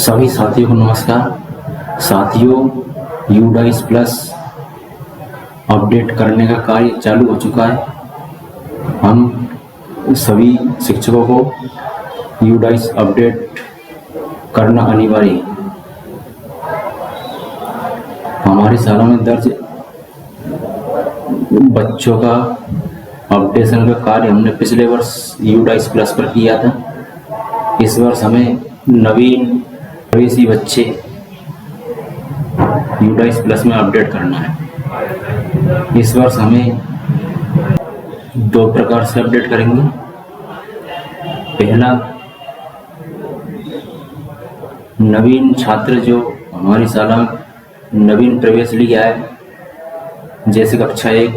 सभी साथियों को नमस्कार। साथियों, यूडाइस प्लस अपडेट करने का कार्य चालू हो चुका है। हम सभी शिक्षकों को यूडाइस अपडेट करना अनिवार्य है। हमारी शाला में दर्ज बच्चों का अपडेशन का कार्य हमने पिछले वर्ष यूडाइस प्लस पर किया था। इस वर्ष हमें नवीन प्रवेशी बच्चे यूडाइस प्लस में अपडेट करना है। इस वर्ष हमें दो प्रकार से अपडेट करेंगे। पहला, नवीन छात्र जो हमारी शाला में नवीन प्रवेश लिया है, जैसे कक्षा 1,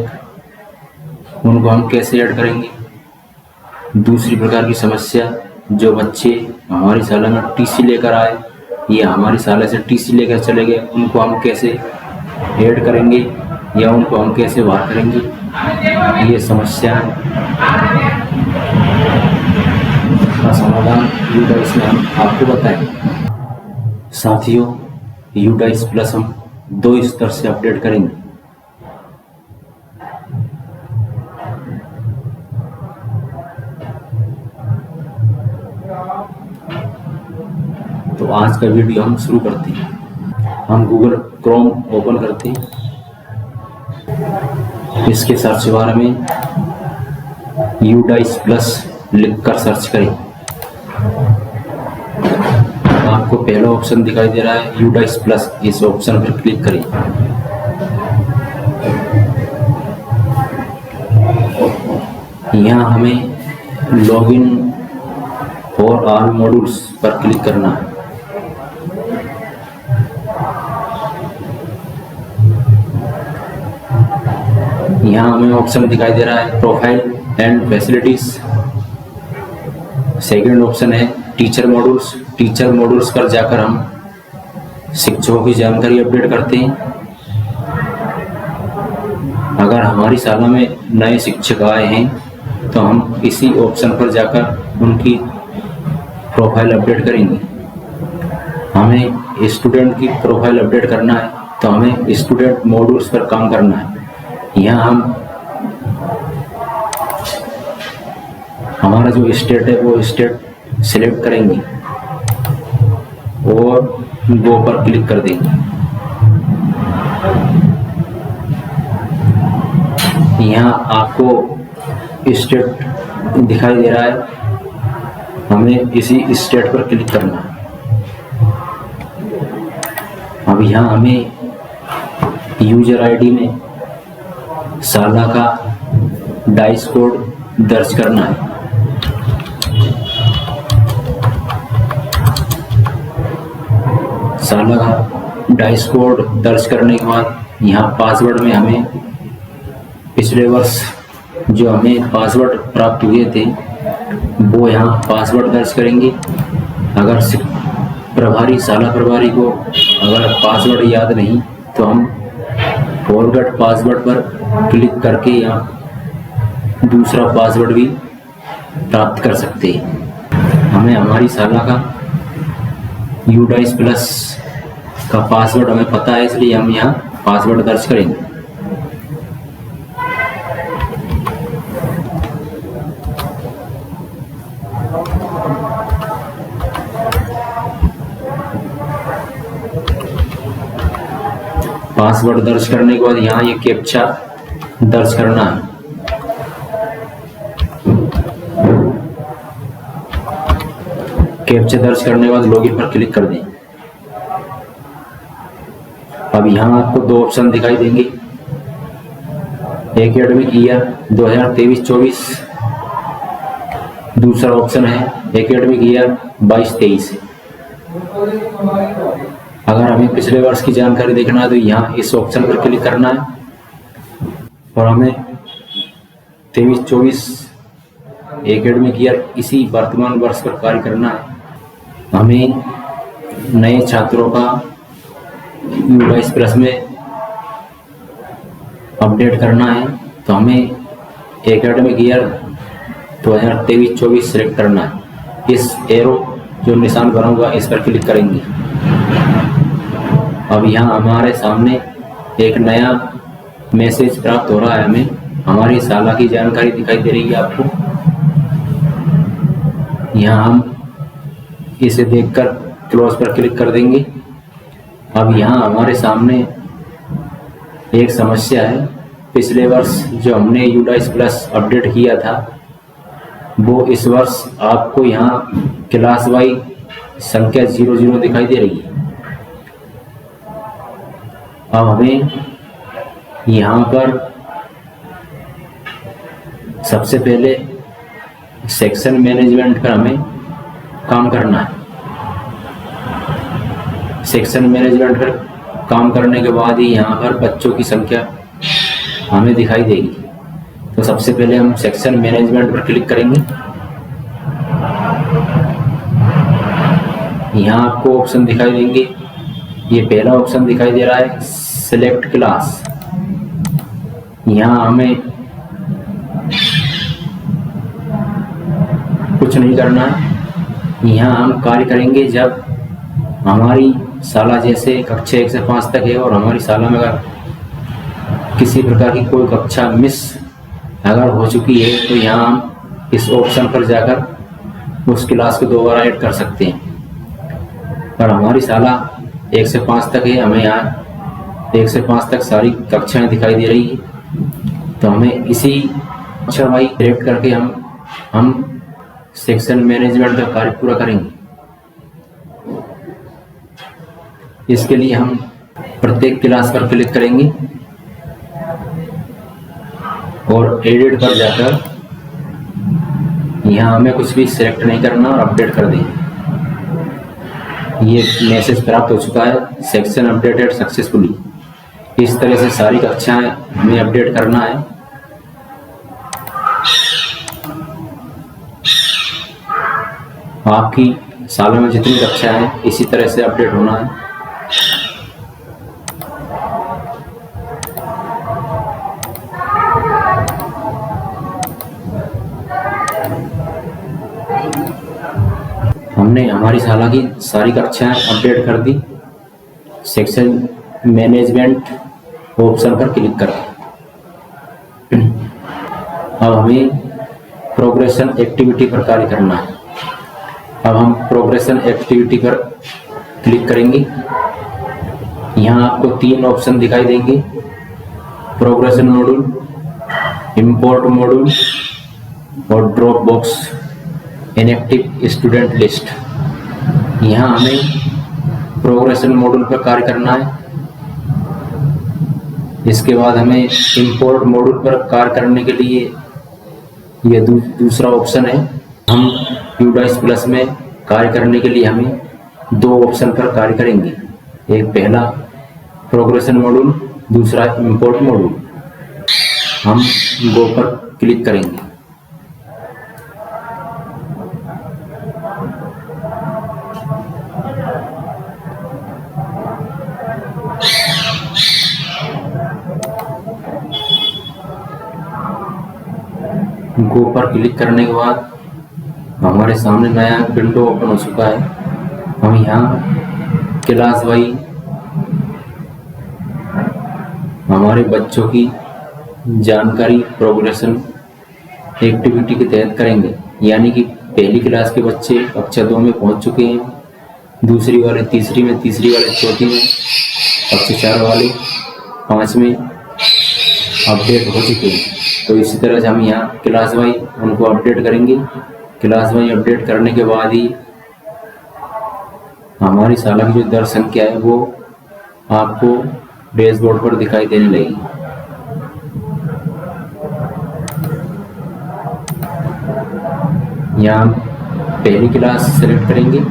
उनको हम कैसे ऐड करेंगे। दूसरी प्रकार की समस्या, जो बच्चे हमारी शाला में टीसी लेकर आए या हमारी शाला से टीसी लेकर चले गए, उनको हम कैसे ऐड करेंगे या उनको हम कैसे बाहर करेंगे। ये समस्या का समाधान यूडाइस में हम आपको बताएं। साथियों, यूडाइस प्लस हम 2 स्तर से अपडेट करेंगे। तो आज का वीडियो हम शुरू करते हैं। हम गूगल क्रोम ओपन करते हैं। इसके सर्च बार में यूडाइस प्लस लिखकर सर्च करें। आपको पहला ऑप्शन दिखाई दे रहा है यूडाइस प्लस, इस ऑप्शन पर क्लिक करें। यहाँ हमें लॉगिन फॉर ऑल मॉड्यूल्स पर क्लिक करना है। यहाँ हमें ऑप्शन दिखाई दे रहा है profile and facilities. Second option है टीचर मॉड्यूल्स। टीचर मॉड्यूल्स पर जाकर हम शिक्षकों की जानकारी अपडेट करते हैं। अगर हमारी शाला में नए शिक्षक आए हैं तो हम इसी ऑप्शन पर जाकर उनकी प्रोफाइल अपडेट करेंगे। हमें स्टूडेंट की प्रोफाइल अपडेट करना है तो हमें स्टूडेंट मॉड्यूल्स पर काम करना है। यहाँ हम हमारा जो स्टेट है वो स्टेट सिलेक्ट करेंगे और गो पर क्लिक कर देंगे। यहाँ आपको स्टेट दिखाई दे रहा है, हमें इसी स्टेट पर क्लिक करना है। अब यहाँ हमें यूजर आईडी में शाला का डाइस कोड दर्ज करना है। शाला का डाइस कोड दर्ज करने के बाद यहाँ पासवर्ड में हमें पिछले वर्ष जो हमें पासवर्ड प्राप्त हुए थे वो यहाँ पासवर्ड दर्ज करेंगे। अगर शाला प्रभारी को अगर पासवर्ड याद नहीं तो हम फॉरगेट पासवर्ड पर क्लिक करके यहाँ दूसरा पासवर्ड भी प्राप्त कर सकते हैं। हमें हमारी शाला का यूडाइस प्लस का पासवर्ड हमें पता है, इसलिए हम यहाँ पासवर्ड दर्ज करेंगे। पासवर्ड दर्ज करने के बाद यहाँ ये कैप्चा दर्ज करना है। कैप्चा दर्ज करने के बाद लॉगिन पर क्लिक कर दें। अब यहाँ आपको 2 ऑप्शन दिखाई देंगे, एकेडमिक ईयर 2023-24, दूसरा ऑप्शन है एकेडमिक ईयर 22-23। अगर हमें पिछले वर्ष की जानकारी देखना है तो यहाँ इस ऑप्शन पर क्लिक करना है और हमें 23-24 एकेडमिक ईयर इसी वर्तमान वर्ष पर कार्य करना है। हमें नए छात्रों का यूडाइस प्लस में अपडेट करना है तो हमें एकेडमिक ईयर 2023-24 सेलेक्ट करना है। इस एरो जो निशान बना हुआ इस पर क्लिक करेंगे। अब यहाँ हमारे सामने एक नया मैसेज प्राप्त हो रहा है, हमें हमारी शाला की जानकारी दिखाई दे रही है आपको। यहाँ हम इसे देखकर क्लोज पर क्लिक कर देंगे। अब यहाँ हमारे सामने एक समस्या है। पिछले वर्ष जो हमने यूडाइस प्लस अपडेट किया था वो इस वर्ष आपको यहाँ क्लास वाई संख्या 00 दिखाई दे रही है। अब हमें यहाँ पर सबसे पहले सेक्शन मैनेजमेंट पर हमें काम करना है। सेक्शन मैनेजमेंट पर काम करने के बाद ही यहाँ पर बच्चों की संख्या हमें दिखाई देगी। तो सबसे पहले हम सेक्शन मैनेजमेंट पर क्लिक करेंगे। यहाँ आपको ऑप्शन दिखाई देंगे। ये पहला ऑप्शन दिखाई दे रहा है सिलेक्ट क्लास। यहाँ हमें कुछ नहीं करना है। यहाँ हम कार्य करेंगे जब हमारी शाला जैसे कक्षा 1 से 5 तक है और हमारी शाला में अगर किसी प्रकार की कोई कक्षा मिस अगर हो चुकी है तो यहाँ हम इस ऑप्शन पर जाकर उस क्लास को दोबारा ऐड कर सकते हैं। पर हमारी शाला 1 से 5 तक है, हमें यहाँ 1 से 5 तक सारी कक्षाएं दिखाई दे रही है। तो हमें इसी कक्षा वाई सिलेक्ट करके हम सेक्शन मैनेजमेंट का कार्य पूरा करेंगे। इसके लिए हम प्रत्येक क्लास पर क्लिक करेंगे और एडिट पर जाकर यहाँ हमें कुछ भी सिलेक्ट नहीं करना और अपडेट कर देंगे। ये मैसेज प्राप्त हो चुका है, सेक्शन अपडेटेड सक्सेसफुली। इस तरह से सारी कक्षाएं हमें अपडेट करना है। आपकी शाला में जितनी कक्षाएं हैं इसी तरह से अपडेट होना है। हमने हमारी शाला की सारी कक्षाएं अपडेट कर दी। सेक्शन मैनेजमेंट ऑप्शन पर क्लिक करें। अब हमें प्रोग्रेशन एक्टिविटी पर कार्य करना है। अब हम प्रोग्रेशन एक्टिविटी पर क्लिक करेंगे। यहाँ आपको 3 ऑप्शन दिखाई देंगे, प्रोग्रेशन मॉड्यूल, इंपोर्ट मॉड्यूल और drop box inactive student list. यहाँ हमें प्रोग्रेशन मॉड्यूल पर कार्य करना है। इसके बाद हमें इंपोर्ट मॉड्यूल पर कार्य करने के लिए यह दूसरा ऑप्शन है। हम यूडाइस प्लस में कार्य करने के लिए हमें 2 ऑप्शन पर कार्य करेंगे। एक पहला प्रोग्रेशन मॉड्यूल, दूसरा इंपोर्ट मॉड्यूल। हम गो पर क्लिक करेंगे। गो पर क्लिक करने के बाद हमारे सामने नया विंडो ओपन हो चुका है। हम यहाँ क्लास वाई हमारे बच्चों की जानकारी प्रोग्रेशन एक्टिविटी के तहत करेंगे। यानी कि पहली क्लास के बच्चे कक्षा 2 में पहुँच चुके हैं, दूसरी वाले तीसरी में, तीसरी वाले चौथी में, कक्षा 4 वाले 5 में अपडेट हो चुके हैं। तो इसी तरह से हम यहाँ क्लास वाई उनको अपडेट करेंगे। क्लास वाई अपडेट करने के बाद ही हमारी शाला की जो दर संख्या है वो आपको डैशबोर्ड पर दिखाई देने लगेगी। यहाँ पहली क्लास सेलेक्ट करेंगे।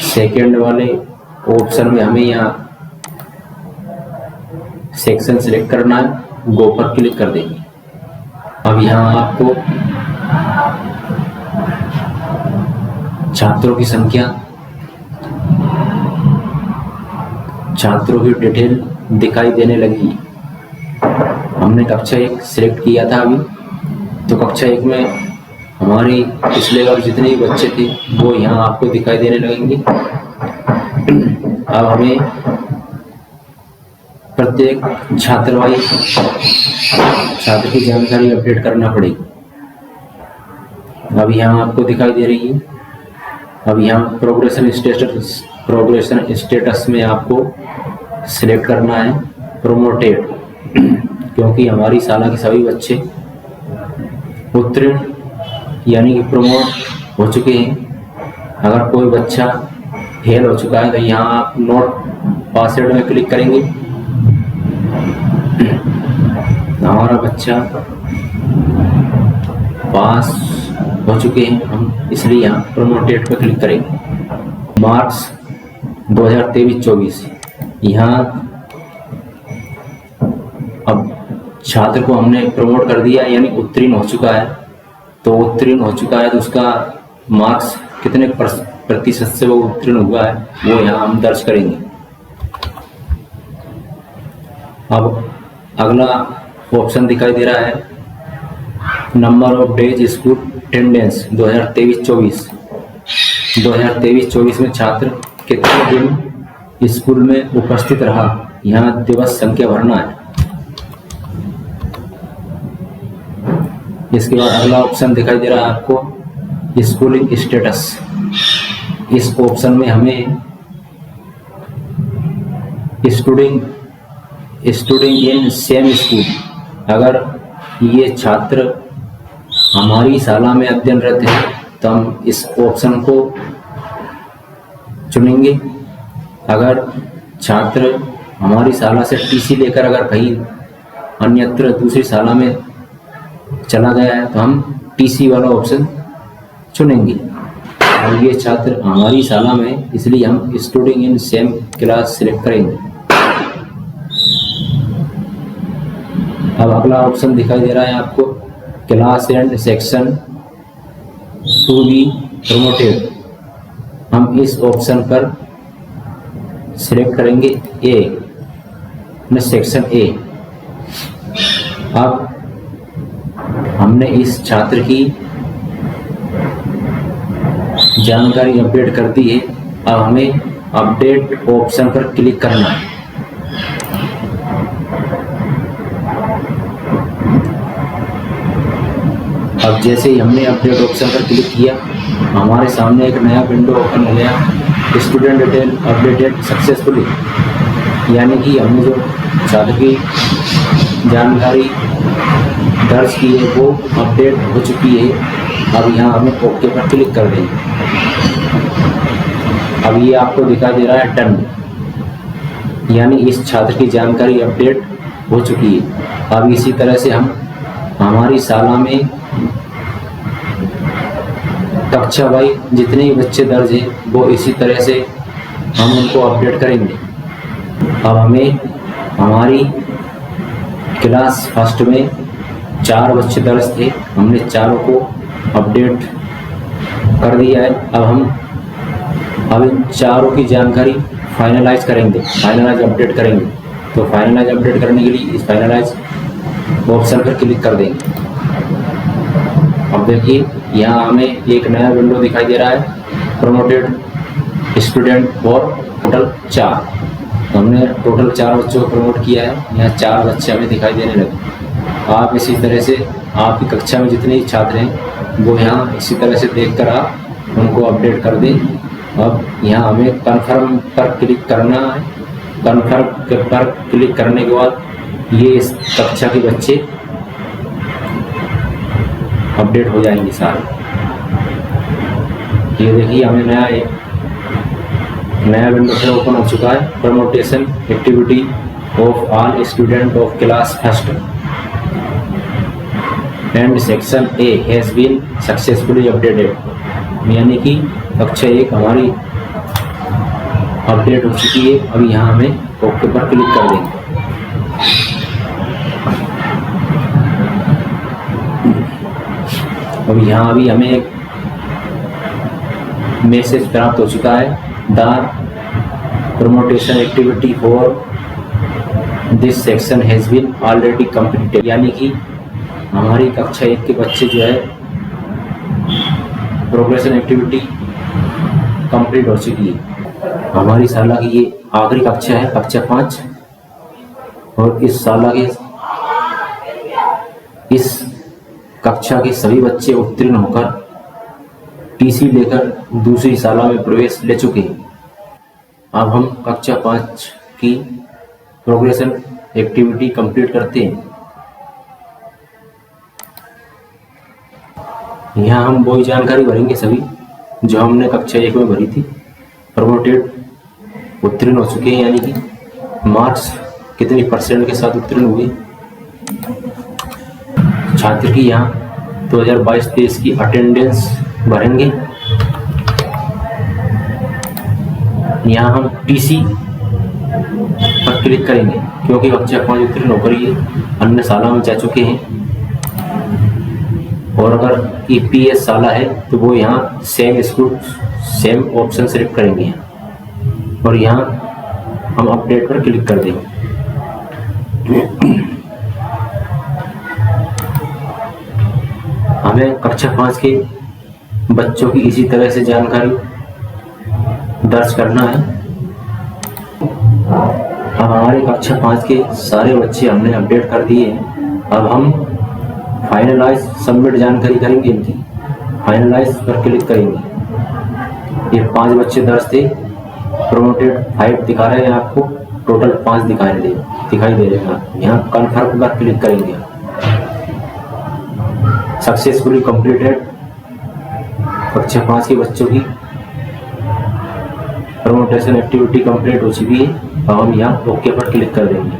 सेकेंड वाले ऑप्शन में हमें यहाँ सेक्शन सेलेक्ट करना है, गो पर क्लिक कर देंगे। अब यहाँ आपको छात्रों की संख्या, छात्रों की डिटेल दिखाई देने लगी। हमने कक्षा 1 सिलेक्ट किया था अभी, तो कक्षा 1 में हमारे पिछले बार जितने भी बच्चे थे वो यहाँ आपको दिखाई देने लगेंगे। अब हमें प्रत्येक छात्र की जानकारी अपडेट करना पड़ेगी। अब यहाँ आपको दिखाई दे रही है। अब यहाँ प्रोग्रेशन स्टेटस में आपको सिलेक्ट करना है प्रोमोटेड, क्योंकि हमारी शाला के सभी बच्चे उत्तीर्ण यानी कि प्रमोट हो चुके हैं। अगर कोई बच्चा फेल हो चुका है तो यहाँ आप नोट पासवर्ड में क्लिक करेंगे। हमारा बच्चा पास हो चुके हैं हम, इसलिए यहाँ प्रोमोटेड पर क्लिक करेंगे। मार्क्स 2023-24 यहाँ अब छात्र को हमने प्रमोट कर दिया यानी उत्तीर्ण हो चुका है। तो उत्तीर्ण हो चुका है तो उसका मार्क्स कितने प्रतिशत से वो उत्तीर्ण हुआ है वो यहाँ हम दर्ज करेंगे। अब अगला ऑप्शन दिखाई दे रहा है number of days school attendance 2023-24 में छात्र कितने दिन स्कूल में उपस्थित रहा, यहाँ दिवस संख्या भरना है। इसके बाद अगला ऑप्शन दिखाई दे रहा है आपको स्कूलिंग स्टेटस। इस ऑप्शन में हमें स्टूडिंग इन सेम स्कूल, अगर ये छात्र हमारी शाला में अध्ययनरत है तो हम इस ऑप्शन को चुनेंगे। अगर छात्र हमारी शाला से टीसी लेकर अगर कहीं अन्यत्र दूसरी शाला में चला गया है तो हम टीसी वाला ऑप्शन चुनेंगे। और ये छात्र हमारी शाला में, इसलिए हम studding in same class select करेंगे। अब अगला ऑप्शन दिखाई दे रहा है आपको class and section to be promoted. हम इस ऑप्शन पर सिलेक्ट करेंगे ए, सेक्शन ए। अब हमने इस छात्र की जानकारी अपडेट कर दी है। अब हमें अपडेट ऑप्शन पर क्लिक करना है। अब जैसे ही हमने अपडेट ऑप्शन पर क्लिक किया हमारे सामने एक नया विंडो ओपन हो गया, स्टूडेंट डिटेल अपडेटेड सक्सेसफुली, यानी कि हमने जो छात्र की जानकारी दर्ज की है वो अपडेट हो चुकी है। अब यहाँ हमें ओके पर क्लिक कर देंगे। अब ये आपको दिखाई दे रहा है डन, यानी इस छात्र की जानकारी अपडेट हो चुकी है। अब इसी तरह से हम हमारी शाला में कक्षा वाइज जितने भी बच्चे दर्ज हैं वो इसी तरह से हम उनको अपडेट करेंगे। अब हमें हमारी क्लास फर्स्ट में 4 बच्चे दर्ज थे, हमने चारों को अपडेट कर दिया है। अब हम इन चारों की जानकारी फाइनलाइज करेंगे, फाइनलाइज अपडेट करेंगे। तो फाइनलाइज अपडेट करने के लिए इस फाइनलाइज ऑप्शन पर क्लिक कर देंगे। अब देखिए यहाँ हमें एक नया विंडो दिखाई दे रहा है, प्रमोटेड स्टूडेंट और टोटल 4। तो हमने टोटल 4 बच्चों को प्रमोट किया है। यहाँ 4 बच्चे हमें दिखाई देने लगे। आप इसी तरह से आपकी कक्षा में जितने भी छात्र हैं वो यहाँ इसी तरह से देखकर आप उनको अपडेट कर दें। अब यहाँ हमें कन्फर्म पर क्लिक करना है। कन्फर्म पर क्लिक करने के बाद ये इस कक्षा के बच्चे अपडेट हो जाएंगे सारे। ये देखिए हमें नया विंडो से ओपन हो चुका है, promotion activity of all student of class first and section A has been successfully updated, यानी कि कक्षा 1 हमारी अपडेट हो चुकी है। अभी यहाँ हमें ओके पर क्लिक कर देंगे। अब यहाँ अभी हमें एक मैसेज प्राप्त हो चुका है, the promotion activity for this section has been already completed, यानी कि हमारी कक्षा 1 के बच्चे जो है प्रोग्रेशन एक्टिविटी कंप्लीट हो चुकी है। हमारी शाला की ये आखिरी कक्षा है, कक्षा 5, और इस शाला के इस कक्षा के सभी बच्चे उत्तीर्ण होकर टीसी लेकर दूसरी शाला में प्रवेश ले चुके हैं। अब हम कक्षा 5 की प्रोग्रेशन एक्टिविटी कंप्लीट करते हैं। यहाँ हम वही जानकारी भरेंगे सभी जो हमने कक्षा 1 में भरी थी। प्रमोटेड उत्तीर्ण हो चुके हैं, यानी कि मार्क्स कितनी % के साथ उत्तीर्ण हुए। छात्र की यहाँ 2022-23 की अटेंडेंस भरेंगे। यहाँ हम टीसी पर क्लिक करेंगे क्योंकि कक्षा 5 उत्तीर्ण होकर ये अन्य शाला में जा चुके हैं, और अगर ईपीएस शाला है तो वो यहाँ same school same option select करेंगे और यहाँ हम अपडेट पर क्लिक कर देंगे। हमें कक्षा 5 के बच्चों की इसी तरह से जानकारी दर्ज करना है। अब हमारे कक्षा 5 के सारे बच्चे हमने अपडेट कर दिए हैं। अब हम फाइनलाइज सबमिट जानकारी करेंगे इनकी। फाइनलाइज पर क्लिक करेंगे। ये 5 बच्चे दर्ज थे, प्रोमोटेड 5 दिखा रहे हैं आपको, टोटल 5 दिखाई दे रहे हैं। यहाँ कन्फर्म पर क्लिक करेंगे। सक्सेसफुली कंप्लीटेड कक्षा 5 के बच्चों की प्रमोटेशन एक्टिविटी कंप्लीट हो चुकी है। अब हम यहाँ ओके पर क्लिक कर देंगे।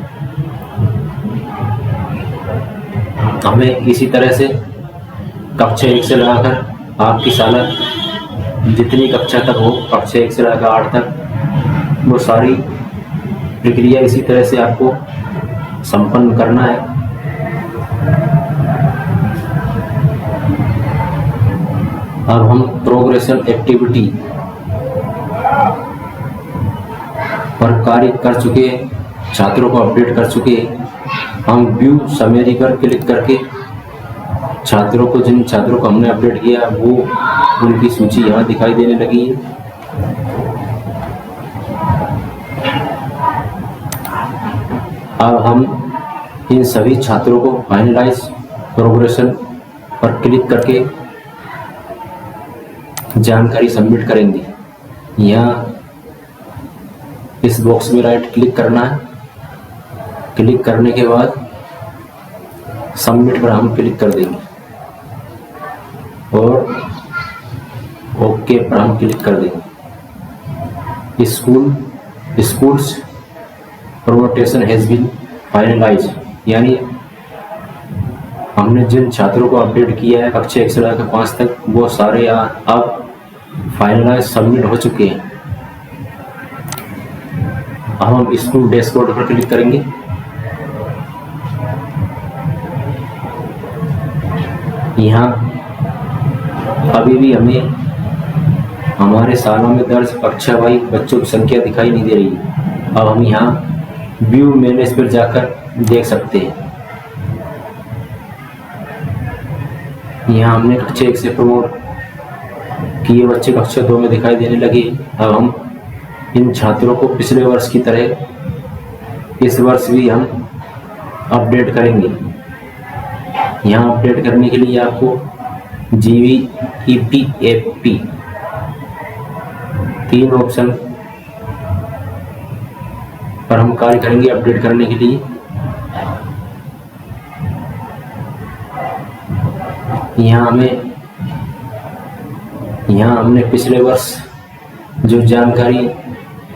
हमें इसी तरह से कक्षा 1 से लगाकर आपकी शाला जितनी कक्षा तक हो, कक्षा 1 से लगाकर 8 तक, वो सारी प्रक्रिया इसी तरह से आपको संपन्न करना है। अब हम प्रोग्रेशन एक्टिविटी पर कार्य कर चुके, छात्रों को अपडेट कर चुके। हम व्यू समरी पर क्लिक करके छात्रों को, जिन छात्रों को हमने अपडेट किया वो उनकी सूची यहाँ दिखाई देने लगी है। अब हम इन सभी छात्रों को फाइनलाइज प्रोग्रेशन पर क्लिक करके जानकारी सबमिट करेंगे। यहाँ इस बॉक्स में राइट क्लिक करना है। क्लिक करने के बाद सबमिट पर हम क्लिक कर देंगे और ओके पर हम क्लिक कर देंगे। स्कूल्स प्रोमोटेशन हैज बीन फाइनलाइज, यानी हमने जिन छात्रों को अपडेट किया है कक्षा 1 से लेकर 5 तक, वो सारे अब फाइनलाइज सबमिट हो चुके हैं। अब हम स्कूल डैशबोर्ड पर क्लिक करेंगे। यहाँ अभी भी हमें हमारे सालों में दर्ज कक्षा वाई बच्चों की संख्या दिखाई नहीं दे रही। अब हम यहाँ व्यू मैनेज पर जाकर देख सकते हैं। यहाँ हमने कक्षा 1 से प्रमोट किए बच्चे कक्षा 2 में दिखाई देने लगे। अब हम इन छात्रों को पिछले वर्ष की तरह इस वर्ष भी हम अपडेट करेंगे। यहाँ अपडेट करने के लिए आपको GVEPFP 3 ऑप्शन पर हम कार्य करेंगे अपडेट करने के लिए। यहाँ हमने पिछले वर्ष जो जानकारी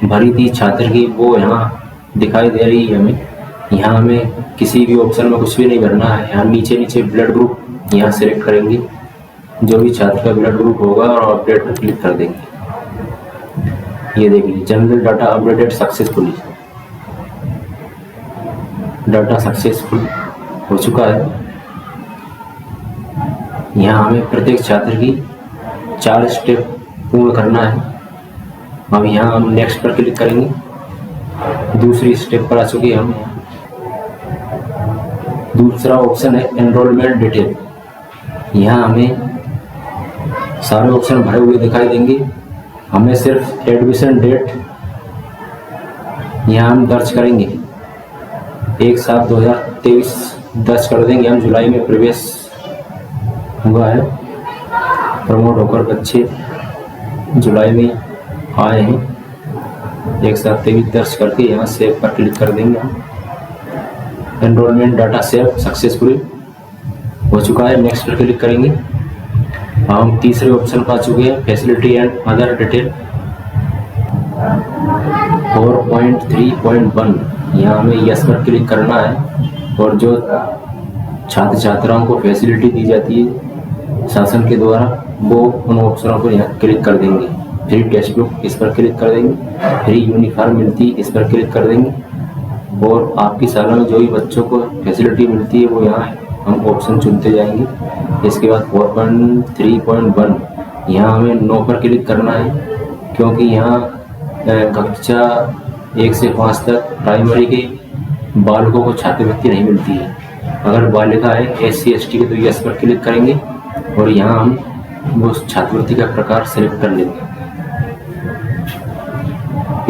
भरी थी छात्र की वो यहाँ दिखाई दे रही है हमें। यहाँ हमें किसी भी ऑप्शन में कुछ भी नहीं भरना है। यहाँ नीचे ब्लड ग्रुप यहाँ सेलेक्ट करेंगे, जो भी छात्र का ब्लड ग्रुप होगा, और अपडेट पर क्लिक कर देंगे। ये देखिए general data updated successfully, data successful हो चुका है। यहाँ हमें प्रत्येक छात्र की 4 स्टेप पूर्ण करना है। अब यहाँ हम नेक्स्ट पर क्लिक करेंगे। दूसरी स्टेप पर आ चुके हम। दूसरा ऑप्शन है एनरोलमेंट डिटेल। यहाँ हमें सारे ऑप्शन भरे हुए दिखाई देंगे। हमें सिर्फ एडमिशन डेट यहाँ हम दर्ज करेंगे, 1/7/2023 दर्ज कर देंगे। हम जुलाई में प्रवेश हुआ है, प्रमोट होकर बच्चे जुलाई में आए हैं। 1/7/23 दर्ज करके यहाँ सेव पर क्लिक कर देंगे। हम एनरोलमेंट डाटा सेव सक्सेसफुली हो चुका है, नेक्स्ट पर क्लिक करेंगे। हम तीसरे ऑप्शन पर आ चुके हैं, फैसिलिटी एंड अदर डिटेल 4.3.1। यहाँ हमें यस पर क्लिक करना है और जो छात्र छात्राओं को फैसिलिटी दी जाती है शासन के द्वारा वो उन ऑप्शनों को यहाँ क्लिक कर देंगे। फ्री टेक्स्ट बुक इस पर क्लिक कर देंगे, फ्री यूनिफॉर्म मिलती है इस पर क्लिक कर देंगे और आपकी शाला में जो भी बच्चों को फैसिलिटी मिलती है वो यहाँ हम ऑप्शन चुनते जाएंगे। इसके बाद 4.3.1 यहाँ हमें नो पर क्लिक करना है, क्योंकि यहाँ कक्षा 1 से 5 तक प्राइमरी के बालकों को छात्रवृत्ति नहीं मिलती है। अगर बालिका है SC ST के तो यस पर क्लिक करेंगे और यहाँ हम वो छात्रवृत्ति का प्रकार सेलेक्ट कर लेंगे।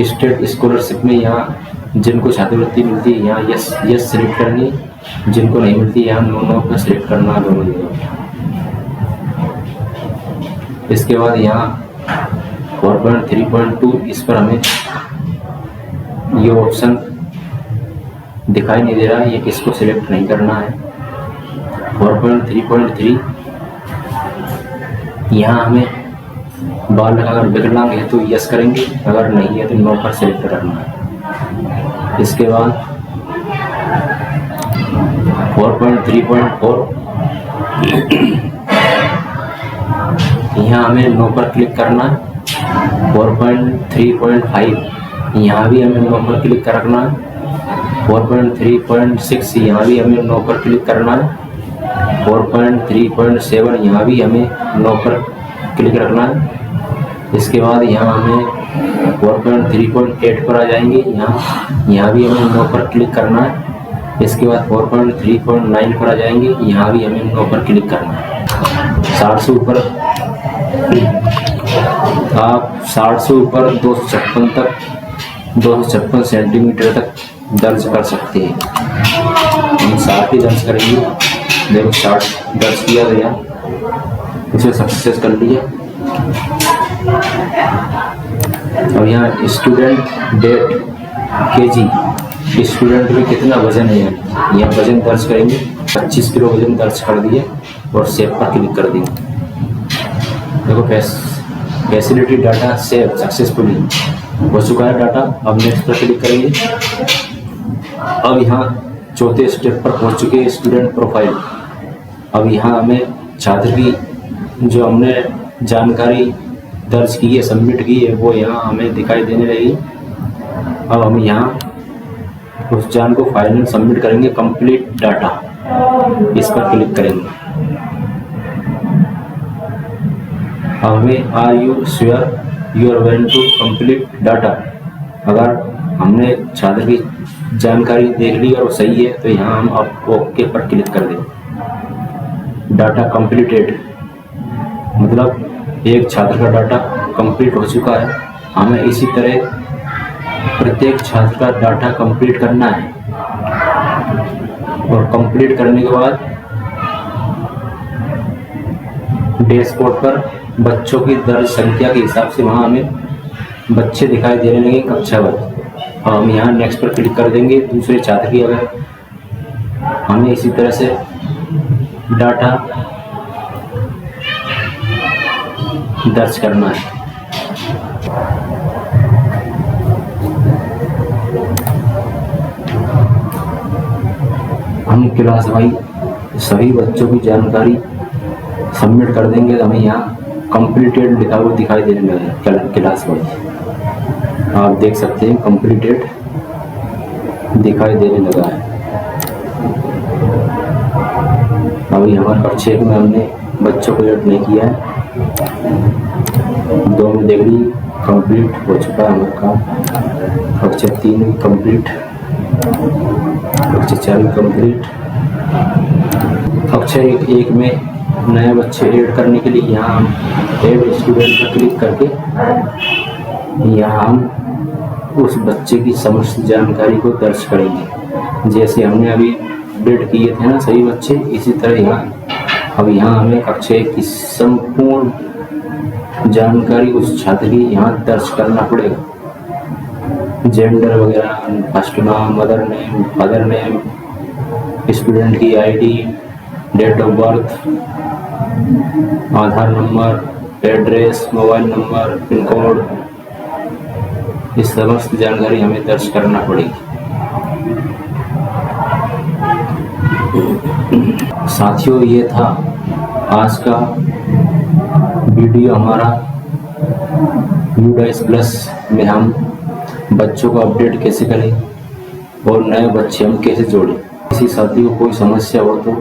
स्टेट स्कॉलरशिप में यहाँ जिनको छात्रवृत्ति मिलती है यहाँ यस सेलेक्ट करेंगे, जिनको नहीं मिलती यहाँ नो पर सेलेक्ट करना दोनों जगह। इसके बाद यहाँ 4.3.2 इस पर हमें ये ऑप्शन दिखाई नहीं दे रहा है, ये इसको सिलेक्ट नहीं करना है। 4.3.3 यहाँ हमें बालक अगर विकलांग है तो यस करेंगे, अगर नहीं है तो नो पर सिलेक्ट करना है। इसके बाद 4.3.4 यहाँ हमें नो पर क्लिक करना है। 4.3.5 यहाँ भी हमें नो पर क्लिक करना है। 4.3.6 यहाँ भी हमें नो पर क्लिक करना है। 4.3.7 यहाँ भी हमें नो पर क्लिक रखना है। इसके बाद यहाँ हमें 4.3.8 पर आ जाएंगे, यहाँ भी हमें नो पर क्लिक करना है। इसके बाद 4.3.9 पर आ जाएंगे, यहाँ भी हमें नो पर क्लिक करना है। 60 से ऊपर आप 60 से ऊपर 256 सेंटीमीटर तक दर्ज कर सकते हैं। हम 60 ही दर्ज करेंगे। देखो 60 दर्ज किया गया, उसे सक्सेस कर लिया। और यहाँ स्टूडेंट डेट KG, स्टूडेंट में कितना वजन है यहाँ वजन दर्ज करेंगे। 25 किलो वजन दर्ज कर दिए और सेव पर क्लिक कर देंगे। देखो फैसिलिटी डाटा सेव सक्सेसफुली हो चुका है डाटा। अब नेक्स्ट पर क्लिक करेंगे। अब यहाँ चौथे स्टेप पर पहुँच चुके हैं, स्टूडेंट प्रोफाइल। अब यहाँ हमें छात्र की जो हमने जानकारी दर्ज की है, सबमिट की है, वो यहाँ हमें दिखाई देने लगी। अब हम यहाँ उस जान को फाइनल सबमिट करेंगे। कंप्लीट डाटा इस पर क्लिक करेंगे। अब हमें are you sure you are going to complete data, अगर हमने छात्र की जानकारी देख ली और सही है तो यहाँ हम अब ओके पर क्लिक कर दें। डाटा कंप्लीटेड मतलब एक छात्र का डाटा कंप्लीट हो चुका है। हमें इसी तरह प्रत्येक छात्र का डाटा कंप्लीट करना है और कंप्लीट करने के बाद डैशबोर्ड पर बच्चों की दर्ज संख्या के हिसाब से वहाँ हमें बच्चे दिखाई देने लगे कक्षा भर। और हम यहाँ नेक्स्ट पर क्लिक कर देंगे। दूसरे छात्र की अगर हमें इसी तरह से डाटा दर्ज करना है। हम क्लास वाइज सभी बच्चों की जानकारी सबमिट कर देंगे तो हमें यहाँ कंप्लीटेड लिखा हुआ दिखाई देने लगा क्लास वाइज। आप देख सकते हैं कंप्लीटेड दिखाई देने लगा है। अभी हमारे कक्षा में हमने बच्चों को एड नहीं किया है। 2 में देख ली कंप्लीट हो चुका है हमारा काम। कक्षा 3 में कंप्लीट, कक्षा 4 में कंप्लीट, कक्षा 1 में नए बच्चे ऐड करने के लिए यहाँ हम ऐड स्टूडेंट पर क्लिक करके यहाँ हम उस बच्चे की समस्त जानकारी को दर्ज करेंगे। जैसे हमने अभी अपडेट किए थे ना सभी बच्चे, इसी तरह यहाँ हमें कक्षा की संपूर्ण जानकारी उस छात्र की यहाँ दर्ज करना पड़ेगा। जेंडर वगैरह, फर्स्ट नाम, mother name, father name, student की ID, date of birth, Aadhaar number, address, mobile number, pin code, इस समस्त जानकारी हमें दर्ज करना पड़ेगी। साथियों, ये था आज का वीडियो हमारा UDAIS प्लस में हम बच्चों को अपडेट कैसे करें और नए बच्चे हम कैसे जोड़ें। किसी साथी को कोई समस्या हो तो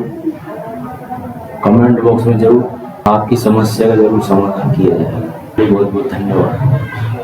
कमेंट बॉक्स में जरूर आपकी समस्या का जरूर समाधान किया जाएगा। बहुत बहुत धन्यवाद।